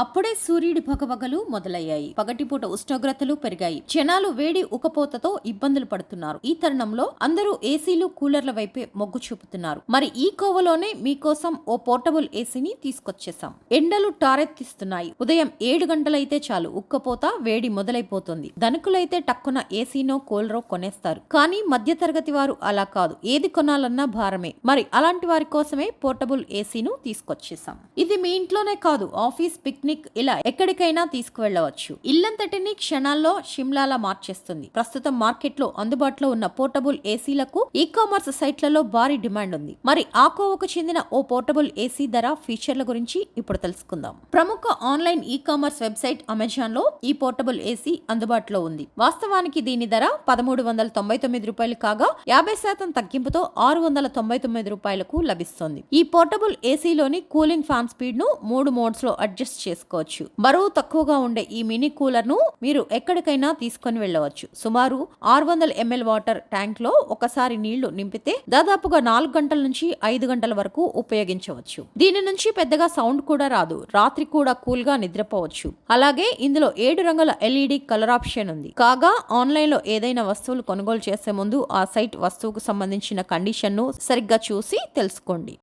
అప్పుడే సూర్యుడి భగభగలు మొదలయ్యాయి. పగటిపూట ఉష్ణోగ్రతలు పెరిగాయి. జనాలు వేడి ఉకపోతతో ఇబ్బందులు పడుతున్నారు. ఈ తరుణంలో అందరూ ఏసీలు, కూలర్ల వైపే మొగ్గు చూపుతున్నారు. మరి ఈ కోవలోనే మీకోసం ఓ పోర్టబుల్ ఏసీని తీసుకొచ్చేసాం. ఎండలు టారెత్తిస్తున్నాయి. ఉదయం 7 గంటలైతే చాలు ఉక్కపోత వేడి మొదలైపోతుంది. ధనికులైతే టక్కున ఏసీనో కూలరో కొనేస్తారు. కానీ మధ్యతరగతి వారు అలా కాదు. ఏది కొనాలన్నా భారమే. మరి అలాంటి వారి కోసమే పోర్టబుల్ ఏసీను తీసుకొచ్చేసాం. ఇది మీ ఇంట్లోనే కాదు, ఆఫీస్, పిక్నిక్ ఇలా ఎక్కడికైనా తీసుకువెళ్లవచ్చు. ఇల్లంతటిని క్షణాల్లో షిమ్లాలా మార్చేస్తుంది. ప్రస్తుతం మార్కెట్ లో అందుబాటులో ఉన్న పోర్టబుల్ ఏసీలకు ఈ కామర్స్ సైట్లలో భారీ డిమాండ్ ఉంది. మరి ఆ కోవకు చెందిన ఓ పోర్టబుల్ ఏసీ ధర, ఫీచర్ల గురించి ఇప్పుడు తెలుసుకుందాం. ప్రముఖ online e commerce website Amazon లో ఈ పోర్టబుల్ ఏసీ అందుబాటులో ఉంది. వాస్తవానికి దీని ధర 1399 రూపాయలు కాగా 50% తగ్గింపుతో 699 రూపాయలకు లభిస్తుంది. ఈ పోర్టబుల్ ఏసీలోని కూలింగ్ ఫ్యాన్ స్పీడ్ ను 3 మోడ్స్ లో అడ్జస్ట్ చేసుకోవచ్చు. బరువు తక్కువగా ఉండే ఈ మినీ కూలర్ ను మీరు ఎక్కడికైనా తీసుకొని వెళ్ళవచ్చు. సుమారు 600 ml వాటర్ ట్యాంక్ లో ఒకసారి నీళ్లు నింపితే దాదాపుగా 4 గంటల నుంచి 5 గంటల వరకు ఉపయోగించవచ్చు. దీని నుంచి పెద్దగా సౌండ్ కూడా రాదు. రాత్రి కూడా కూల్ గా నిద్రపోవచ్చు. అలాగే ఇందులో 7 రంగుల LED కలర్ ఆప్షన్ ఉంది. కాగా ఆన్లైన్ లో ఏదైనా వస్తువులు కొనుగోలు చేసే ముందు ఆ సైట్ వస్తువుకు సంబంధించిన కండిషన్ ను సరిగ్గా చూసి తెలుసుకోండి.